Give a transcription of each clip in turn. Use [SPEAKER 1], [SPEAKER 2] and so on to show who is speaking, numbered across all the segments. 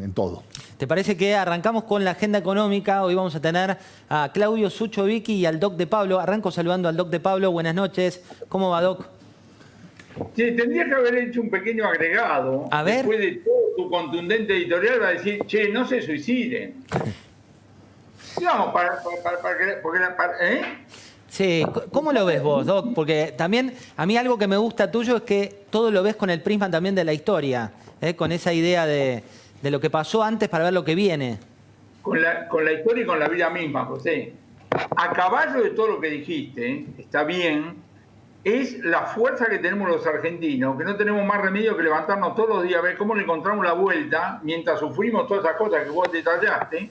[SPEAKER 1] en todo.
[SPEAKER 2] ¿Te parece que arrancamos con la agenda económica? Hoy vamos a tener a Claudio Suchovicki y al Doc de Pablo. Arranco saludando al Doc de Pablo. Buenas noches. ¿Cómo va, Doc?
[SPEAKER 3] Sí, tendría que haber hecho un pequeño agregado.
[SPEAKER 2] A ver.
[SPEAKER 3] Después de todo tu contundente editorial va a decir, che, no se suiciden. Digamos, ¿eh?
[SPEAKER 2] Sí, ¿cómo lo ves vos, Doc? Porque también a mí algo que me gusta tuyo es que todo lo ves con el prisma también de la historia, con esa idea de lo que pasó antes para ver lo que viene.
[SPEAKER 3] Con la historia y con la vida misma, José. A caballo de todo lo que dijiste, está bien, es la fuerza que tenemos los argentinos, que no tenemos más remedio que levantarnos todos los días a ver cómo le encontramos la vuelta mientras sufrimos todas esas cosas que vos detallaste,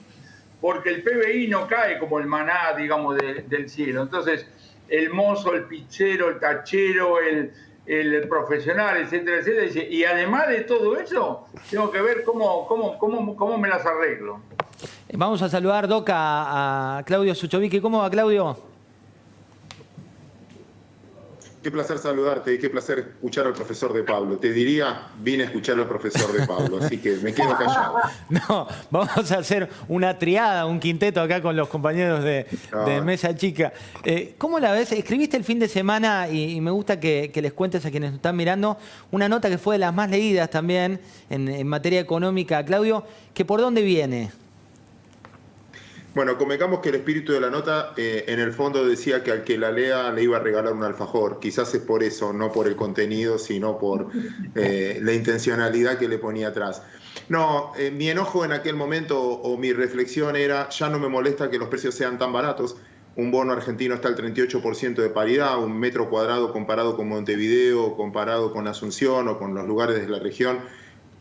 [SPEAKER 3] porque el PBI no cae como el maná, digamos, del cielo. Entonces, el mozo, el pizzero, el tachero, el profesional, etcétera, etcétera, dice, y además de todo eso, tengo que ver cómo me las arreglo.
[SPEAKER 2] Vamos a saludar, Doc, a Claudio Suchovicki. ¿Cómo va, Claudio?
[SPEAKER 4] Qué placer saludarte y qué placer escuchar al profesor de Pablo. Te diría, vine a escuchar al profesor de Pablo, así que me quedo callado.
[SPEAKER 2] No, vamos a hacer una triada, un quinteto acá con los compañeros de Mesa Chica. ¿Cómo la ves? Escribiste el fin de semana y me gusta que les cuentes a quienes nos están mirando una nota que fue de las más leídas también en materia económica, Claudio, que ¿por dónde viene?
[SPEAKER 4] Bueno, convengamos que el espíritu de la nota en el fondo decía que al que la lea le iba a regalar un alfajor. Quizás es por eso, no por el contenido, sino por la intencionalidad que le ponía atrás. No, mi enojo en aquel momento o mi reflexión era, ya no me molesta que los precios sean tan baratos. Un bono argentino está al 38% de paridad, un metro cuadrado comparado con Montevideo, comparado con Asunción o con los lugares de la región,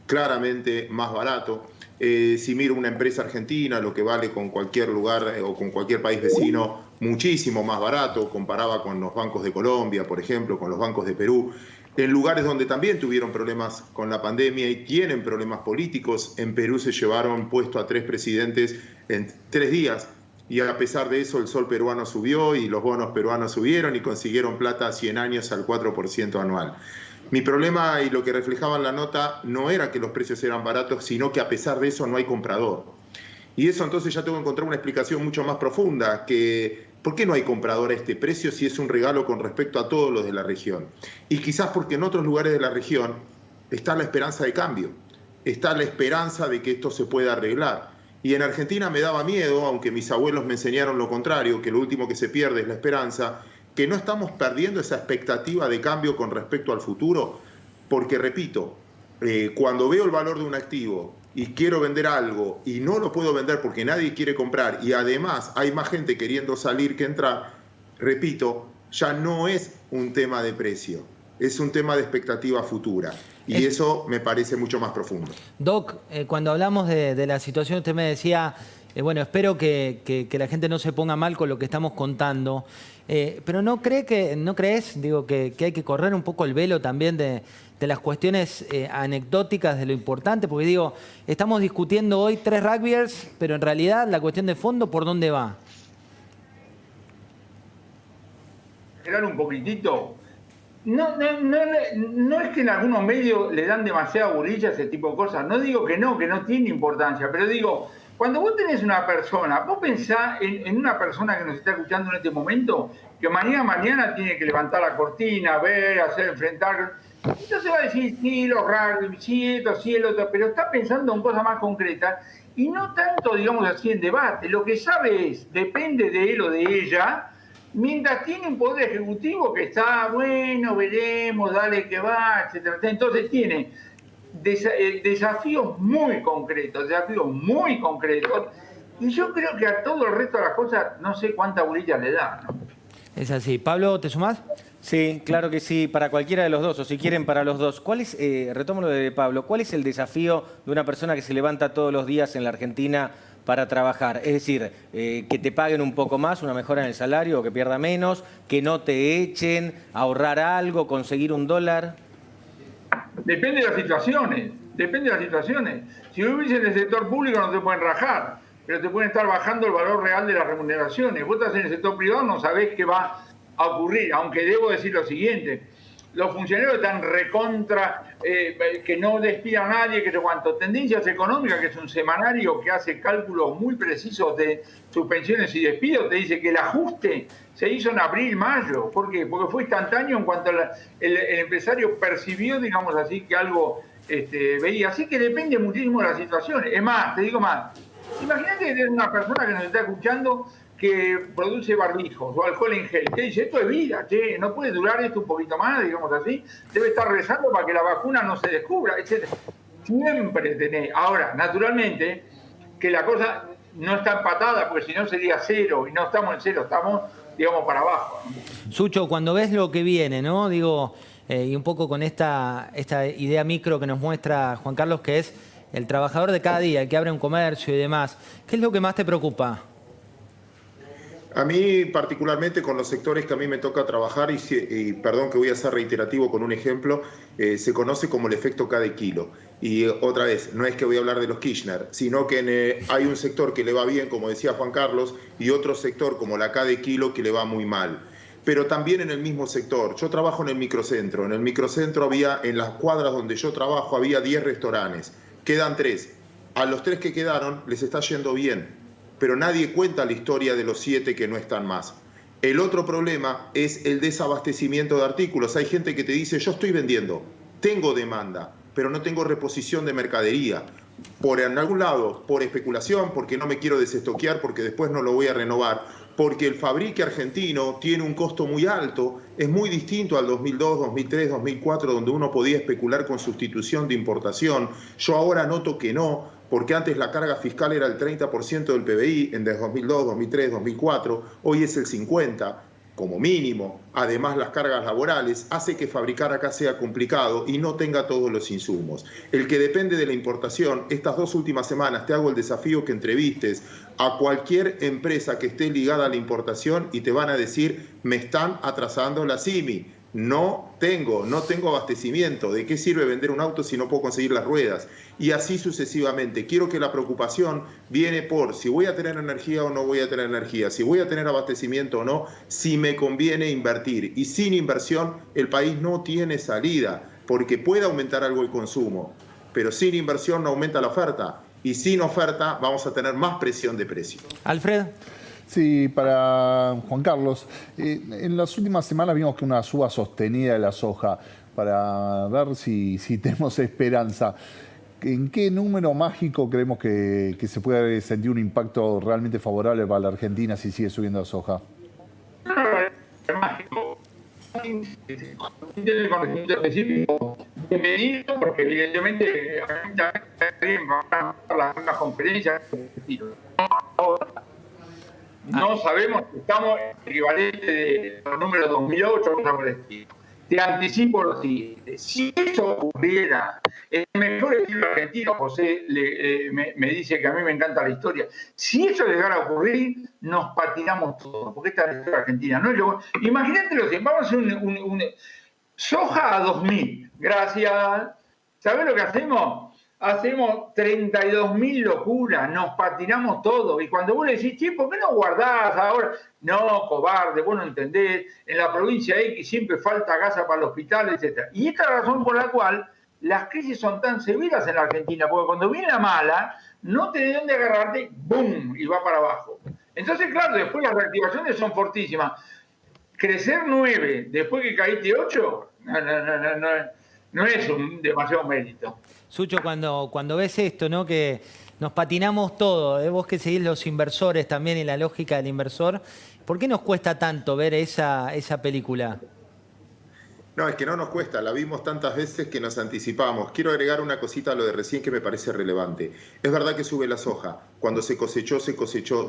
[SPEAKER 4] claramente más barato. Si miro una empresa argentina, lo que vale con cualquier lugar o con cualquier país vecino, muchísimo más barato, comparaba con los bancos de Colombia, por ejemplo, con los bancos de Perú, en lugares donde también tuvieron problemas con la pandemia y tienen problemas políticos. En Perú se llevaron puesto a 3 presidentes en 3 días y a pesar de eso el sol peruano subió y los bonos peruanos subieron y consiguieron plata a 100 años al 4% anual. Mi problema y lo que reflejaba en la nota no era que los precios eran baratos, sino que a pesar de eso no hay comprador. Y eso entonces ya tengo que encontrar una explicación mucho más profunda, que ¿por qué no hay comprador a este precio si es un regalo con respecto a todos los de la región? Y quizás porque en otros lugares de la región está la esperanza de cambio, está la esperanza de que esto se pueda arreglar. Y en Argentina me daba miedo, aunque mis abuelos me enseñaron lo contrario, que lo último que se pierde es la esperanza, que no estamos perdiendo esa expectativa de cambio con respecto al futuro, porque repito, cuando veo el valor de un activo y quiero vender algo y no lo puedo vender porque nadie quiere comprar y además hay más gente queriendo salir que entrar, repito, ya no es un tema de precio, es un tema de expectativa futura. Y eso me parece mucho más profundo.
[SPEAKER 2] Doc, cuando hablamos de la situación, usted me decía, bueno, espero que la gente no se ponga mal con lo que estamos contando. Pero ¿no crees, digo, que hay que correr un poco el velo también de las cuestiones anecdóticas de lo importante? Porque digo, estamos discutiendo hoy 3 rugbyers, pero en realidad la cuestión de fondo, ¿por dónde va?
[SPEAKER 3] Esperar un poquitito. No es que en algunos medios le dan demasiada burilla a ese tipo de cosas. No digo que no tiene importancia, pero digo, cuando vos tenés una persona, vos pensás en una persona que nos está escuchando en este momento, que mañana tiene que levantar la cortina, ver, enfrentar. Entonces va a decir, sí, los rugby, sí, esto, sí, el otro, pero está pensando en cosas más concretas y no tanto, digamos así, en debate. Lo que sabe es, depende de él o de ella, mientras tiene un poder ejecutivo que está, bueno, veremos, dale que va, etcétera. Entonces tiene desafíos muy concretos, y yo creo que a todo el resto de las cosas no sé cuánta burilla le da, ¿no?
[SPEAKER 2] Es así. Pablo, ¿te sumás?
[SPEAKER 5] Sí, claro que sí, para cualquiera de los dos, o si quieren para los dos. ¿Cuál es, retomo lo de Pablo, cuál es el desafío de una persona que se levanta todos los días en la Argentina para trabajar? Es decir, que te paguen un poco más, una mejora en el salario, o que pierda menos, que no te echen, ahorrar algo, conseguir $1.
[SPEAKER 3] Depende de las situaciones. Si vos vivís en el sector público no te pueden rajar, pero te pueden estar bajando el valor real de las remuneraciones. Vos estás en el sector privado, no sabés qué va a ocurrir, aunque debo decir lo siguiente. los funcionarios están recontra, que no despida a nadie, que sé cuánto. Tendencias Económicas, que es un semanario que hace cálculos muy precisos de suspensiones y despidos, te dice que el ajuste se hizo en abril, mayo. ¿Por qué? Porque fue instantáneo en cuanto el empresario percibió, digamos así, que algo veía. Así que depende muchísimo de la situación. Es más, te digo más. Imagínate que tienes una persona que nos está escuchando que produce barbijos o alcohol en gel. Te dice, esto es vida, che, no puede durar esto un poquito más, digamos así. Debe estar rezando para que la vacuna no se descubra, etc. Siempre tenés. Ahora, naturalmente, que la cosa no está empatada, porque si no sería cero, y no estamos en cero, estamos, digamos, para abajo, ¿no?
[SPEAKER 2] Sucho, cuando ves lo que viene, ¿no? Digo, y un poco con esta idea micro que nos muestra Juan Carlos, que es el trabajador de cada día, el que abre un comercio y demás, ¿qué es lo que más te preocupa?
[SPEAKER 4] A mí particularmente con los sectores que a mí me toca trabajar, y perdón que voy a ser reiterativo con un ejemplo, se conoce como el efecto cada kilo. Y otra vez, no es que voy a hablar de los Kirchner, sino que hay un sector que le va bien, como decía Juan Carlos, y otro sector como la cada kilo que le va muy mal. Pero también en el mismo sector. Yo trabajo en el microcentro. En el microcentro había, en las cuadras donde yo trabajo, había 10 restaurantes. Quedan 3. A los 3 que quedaron les está yendo bien, pero nadie cuenta la historia de los 7 que no están más. El otro problema es el desabastecimiento de artículos. Hay gente que te dice, yo estoy vendiendo, tengo demanda, pero no tengo reposición de mercadería. En algún lado, por especulación, porque no me quiero desestoquear, porque después no lo voy a renovar, porque el fabrique argentino tiene un costo muy alto, es muy distinto al 2002, 2003, 2004, donde uno podía especular con sustitución de importación. Yo ahora noto que no, porque antes la carga fiscal era el 30% del PBI, en 2002, 2003, 2004, hoy es el 50%, como mínimo. Además, las cargas laborales hace que fabricar acá sea complicado y no tenga todos los insumos. El que depende de la importación, estas 2 últimas semanas te hago el desafío que entrevistes a cualquier empresa que esté ligada a la importación y te van a decir, me están atrasando la CIMI. No tengo abastecimiento. ¿De qué sirve vender un auto si no puedo conseguir las ruedas? Y así sucesivamente. Quiero que la preocupación viene por si voy a tener energía o no voy a tener energía, si voy a tener abastecimiento o no, si me conviene invertir. Y sin inversión el país no tiene salida, porque puede aumentar algo el consumo, pero sin inversión no aumenta la oferta. Y sin oferta vamos a tener más presión de precio.
[SPEAKER 2] Alfred.
[SPEAKER 1] Sí, para Juan Carlos, en las últimas semanas vimos que una suba sostenida de la soja, para ver si tenemos esperanza. ¿En qué número mágico creemos que se puede sentir un impacto realmente favorable para la Argentina si sigue subiendo la soja?
[SPEAKER 3] Mágico. Tiene conocimiento específico. Bienvenido, porque evidentemente las conferencias. No sabemos si estamos en el equivalente de los números 2008 o por el estilo. Te anticipo lo siguiente. Si eso ocurriera, el mejor estilo argentino, José me dice que a mí me encanta la historia. Si eso llegara a ocurrir, nos patinamos todos, porque esta es la historia argentina. ¿No? Imagínate lo que vamos a hacer un soja a 2000. Gracias. ¿Sabés lo que hacemos? Hacemos 32.000 locuras, nos patinamos todo. Y cuando vos le decís, che, ¿por qué no guardás ahora? No, cobarde, vos no entendés. En la provincia X siempre falta gasa para el hospital, etc. Y esta es la razón por la cual las crisis son tan severas en la Argentina, porque cuando viene la mala, no tenés dónde agarrarte, ¡boom! Y va para abajo. Entonces, claro, después las reactivaciones son fortísimas. Crecer 9, después que caíste 8, no es un demasiado mérito.
[SPEAKER 2] Sucho, cuando ves esto, ¿no? Que nos patinamos todo, vos que seguís los inversores también y la lógica del inversor, ¿por qué nos cuesta tanto ver esa película?
[SPEAKER 4] No, es que no nos cuesta, la vimos tantas veces que nos anticipamos. Quiero agregar una cosita a lo de recién que me parece relevante. Es verdad que sube la soja. Cuando se cosechó,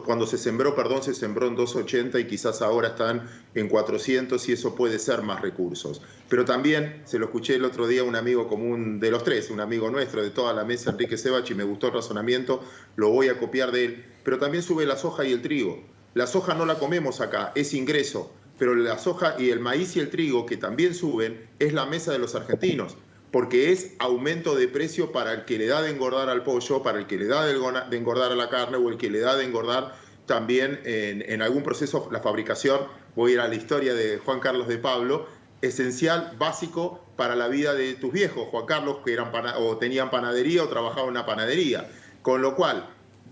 [SPEAKER 4] cuando se sembró en 280 y quizás ahora están en 400 y eso puede ser más recursos. Pero también, se lo escuché el otro día a un amigo común de los 3, un amigo nuestro de toda la mesa, Enrique Sebach, y me gustó el razonamiento, lo voy a copiar de él. Pero también sube la soja y el trigo. La soja no la comemos acá, es ingreso. Pero la soja y el maíz y el trigo, que también suben, es la mesa de los argentinos, porque es aumento de precio para el que le da de engordar al pollo, para el que le da de engordar a la carne o el que le da de engordar también en algún proceso la fabricación. Voy a ir a la historia de Juan Carlos de Pablo, esencial, básico para la vida de tus viejos, Juan Carlos, que o tenían panadería o trabajaban en una panadería. Con lo cual,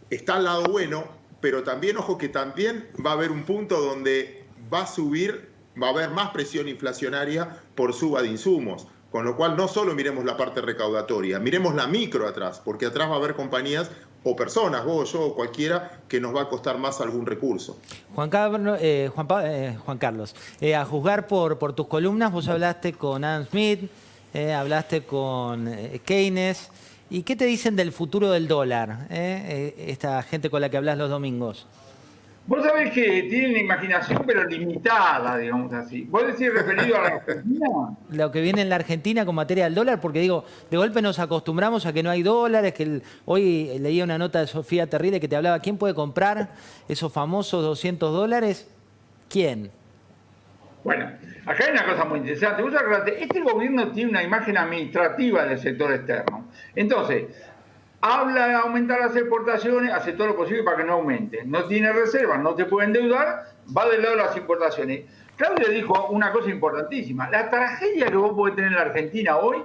[SPEAKER 4] está al lado bueno, pero también, ojo, que también va a haber un punto donde va a subir, va a haber más presión inflacionaria por suba de insumos. Con lo cual, no solo miremos la parte recaudatoria, miremos la micro atrás, porque atrás va a haber compañías o personas, vos, yo o cualquiera, que nos va a costar más algún recurso.
[SPEAKER 2] Juan Carlos, a juzgar por tus columnas, vos hablaste con Adam Smith, hablaste con Keynes. ¿Y qué te dicen del futuro del dólar? Esta gente con la que hablas los domingos.
[SPEAKER 3] Vos sabés que tienen imaginación, pero limitada, digamos así. ¿Vos decís referido a la Argentina?
[SPEAKER 2] Lo que viene en la Argentina con materia del dólar, porque digo, de golpe nos acostumbramos a que no hay dólares, que hoy leía una nota de Sofía Terrible que te hablaba, ¿quién puede comprar esos famosos $200? ¿Quién?
[SPEAKER 3] Bueno, acá hay una cosa muy interesante. Vos acordate, este gobierno tiene una imagen administrativa del sector externo. Entonces, habla de aumentar las exportaciones, hace todo lo posible para que no aumenten. No tiene reservas, no te puede endeudar, va del lado de las importaciones. Claudio dijo una cosa importantísima. La tragedia que vos podés tener en la Argentina hoy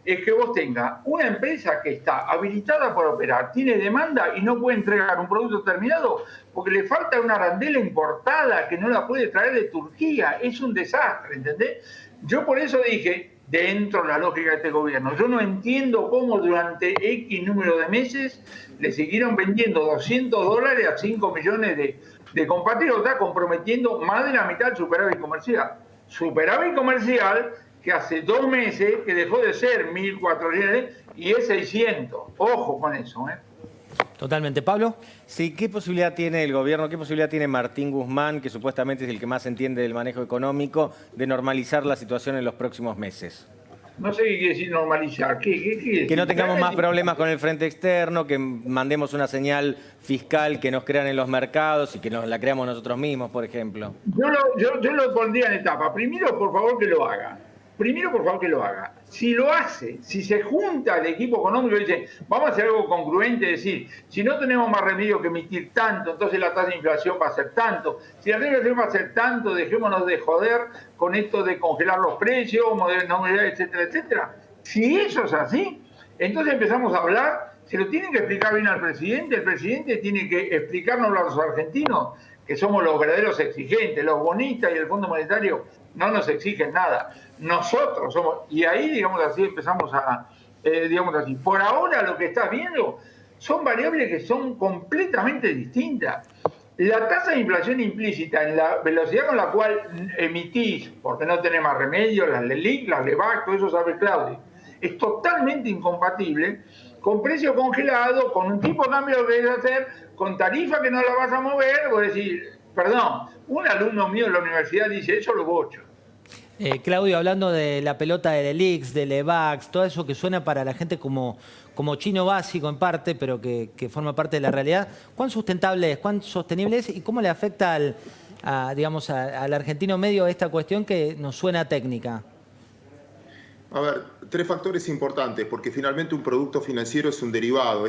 [SPEAKER 3] es que vos tengas una empresa que está habilitada para operar, tiene demanda y no puede entregar un producto terminado porque le falta una arandela importada que no la puede traer de Turquía. Es un desastre, ¿entendés? Yo por eso dije, dentro de la lógica de este gobierno, yo no entiendo cómo durante X número de meses le siguieron vendiendo $200 a 5 millones de compatriotas, comprometiendo más de la mitad del superávit comercial. Superávit comercial que hace 2 meses que dejó de ser 1.400 y es 600. Ojo con eso, ¿eh?
[SPEAKER 2] Totalmente. ¿Pablo?
[SPEAKER 5] Sí, ¿qué posibilidad tiene el gobierno, qué posibilidad tiene Martín Guzmán, que supuestamente es el que más entiende del manejo económico, de normalizar la situación en los próximos meses?
[SPEAKER 3] No sé qué quiere decir normalizar. ¿Qué quiere decir?
[SPEAKER 5] Que no tengamos más problemas con el frente externo, que mandemos una señal fiscal que nos crean en los mercados y que nos la creamos nosotros mismos, por ejemplo.
[SPEAKER 3] Yo lo pondría en etapa. Primero, por favor, que lo haga. Si lo hace, si se junta el equipo económico y dice, vamos a hacer algo congruente, es decir, si no tenemos más remedio que emitir tanto, entonces la tasa de inflación va a ser tanto. Si la tasa de inflación va a ser tanto, dejémonos de joder con esto de congelar los precios, etcétera, etcétera. Si eso es así, entonces empezamos a hablar, se lo tienen que explicar bien al presidente, el presidente tiene que explicárnoslo a los argentinos, que somos los verdaderos exigentes, los bonistas y el Fondo Monetario no nos exigen nada. Nosotros somos, y ahí, digamos así, empezamos a, digamos así, por ahora lo que estás viendo son variables que son completamente distintas. La tasa de inflación implícita en la velocidad con la cual emitís, porque no tenés más remedio, las LELIQ, las LEVAC, todo eso sabe Claudio, es totalmente incompatible con precio congelado, con un tipo de cambio que querés hacer, con tarifa que no la vas a mover, vos decís, perdón, un alumno mío de la universidad dice, eso lo bocho.
[SPEAKER 2] Claudio, hablando de la pelota de LELIX, de LEVAX, todo eso que suena para la gente como chino básico en parte, pero que forma parte de la realidad, ¿cuán sustentable es, cuán sostenible es y cómo le afecta al argentino medio esta cuestión que nos suena técnica?
[SPEAKER 4] A ver, 3 factores importantes, porque finalmente un producto financiero es un derivado,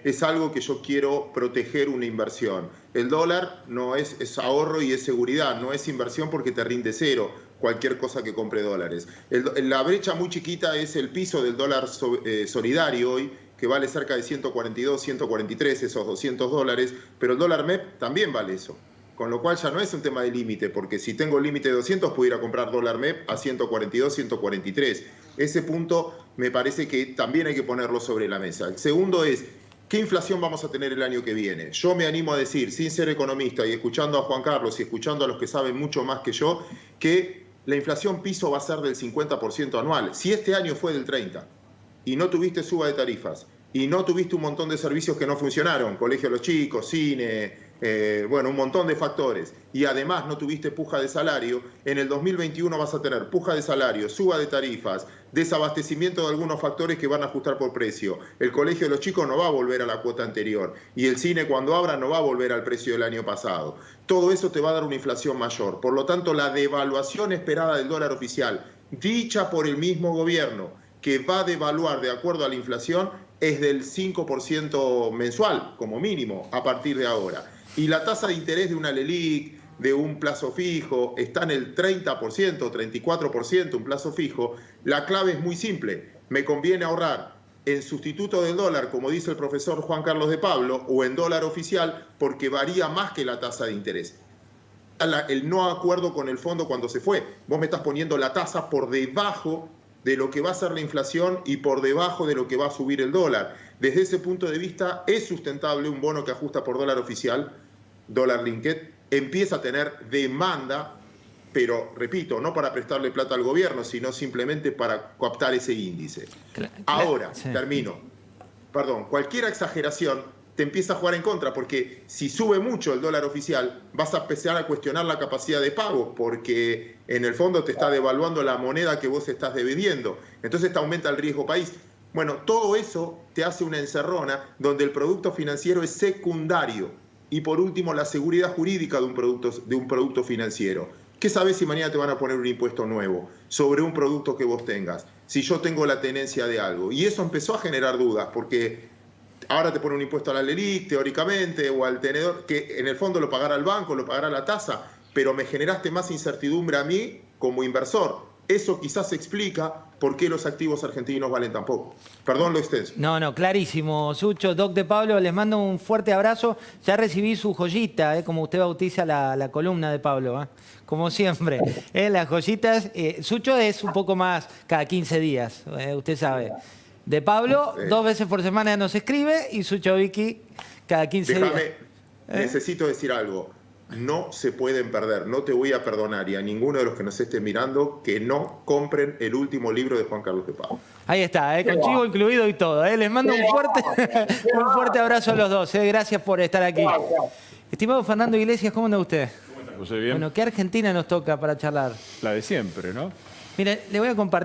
[SPEAKER 4] es algo que yo quiero proteger una inversión. El dólar no es ahorro y es seguridad, no es inversión porque te rinde cero cualquier cosa que compre dólares. La brecha muy chiquita es el piso del dólar solidario hoy, que vale cerca de 142, 143, esos $200, pero el dólar MEP también vale eso. Con lo cual ya no es un tema de límite, porque si tengo el límite de 200 pudiera comprar dólar MEP a 142, 143. Ese punto me parece que también hay que ponerlo sobre la mesa. El segundo es, ¿qué inflación vamos a tener el año que viene? Yo me animo a decir, sin ser economista y escuchando a Juan Carlos y escuchando a los que saben mucho más que yo, que la inflación piso va a ser del 50% anual. Si este año fue del 30% y no tuviste suba de tarifas y no tuviste un montón de servicios que no funcionaron, colegio de los chicos, cine, un montón de factores, y además no tuviste puja de salario, en el 2021 vas a tener puja de salario, suba de tarifas, desabastecimiento de algunos factores que van a ajustar por precio. El colegio de los chicos no va a volver a la cuota anterior y el cine cuando abra no va a volver al precio del año pasado. Todo eso te va a dar una inflación mayor. Por lo tanto, la devaluación esperada del dólar oficial, dicha por el mismo gobierno, que va a devaluar de acuerdo a la inflación, es del 5% mensual, como mínimo, a partir de ahora. Y la tasa de interés de una LELIQ, de un plazo fijo, está en el 30%, 34% un plazo fijo, la clave es muy simple. Me conviene ahorrar en sustituto del dólar, como dice el profesor Juan Carlos de Pablo, o en dólar oficial, porque varía más que la tasa de interés. El no acuerdo con el fondo cuando se fue. Vos me estás poniendo la tasa por debajo de lo que va a ser la inflación y por debajo de lo que va a subir el dólar. Desde ese punto de vista, es sustentable un bono que ajusta por dólar oficial, dólar linked, empieza a tener demanda, pero repito, no para prestarle plata al gobierno, sino simplemente para cooptar ese índice. Ahora,
[SPEAKER 2] sí.
[SPEAKER 4] termino. Perdón, cualquier exageración te empieza a jugar en contra, porque si sube mucho el dólar oficial, vas a empezar a cuestionar la capacidad de pago, porque en el fondo te está devaluando la moneda que vos estás debiendo. Entonces te aumenta el riesgo país. Bueno, todo eso te hace una encerrona donde el producto financiero es secundario. Y por último, la seguridad jurídica de un producto financiero. ¿Qué sabes si mañana te van a poner un impuesto nuevo sobre un producto que vos tengas? Si yo tengo la tenencia de algo. Y eso empezó a generar dudas, porque ahora te pone un impuesto a la LELIQ, teóricamente, o al tenedor, que en el fondo lo pagará el banco, lo pagará la tasa, pero me generaste más incertidumbre a mí como inversor. Eso quizás explica por qué los activos argentinos valen tan poco. Perdón lo extenso.
[SPEAKER 2] No, clarísimo, Sucho. Doc de Pablo, les mando un fuerte abrazo. Ya recibí su joyita, como usted bautiza la columna de Pablo, como siempre. Las joyitas. Sucho es un poco más cada 15 días, usted sabe. De Pablo, 2 veces por semana nos escribe y Sucho Vicky cada 15 días.
[SPEAKER 4] Necesito decir algo. No se pueden perder, no te voy a perdonar, y a ninguno de los que nos estén mirando, que no compren el último libro de Juan Carlos de Pablo.
[SPEAKER 2] Ahí está, con chivo incluido y todo. Les mando un fuerte abrazo a los dos. Gracias por estar aquí. Estimado Fernando Iglesias, ¿cómo anda usted?
[SPEAKER 6] ¿Cómo está, José? Bien.
[SPEAKER 2] Bueno, ¿qué Argentina nos toca para charlar?
[SPEAKER 6] La de siempre, ¿no?
[SPEAKER 2] Mire, le voy a compartir.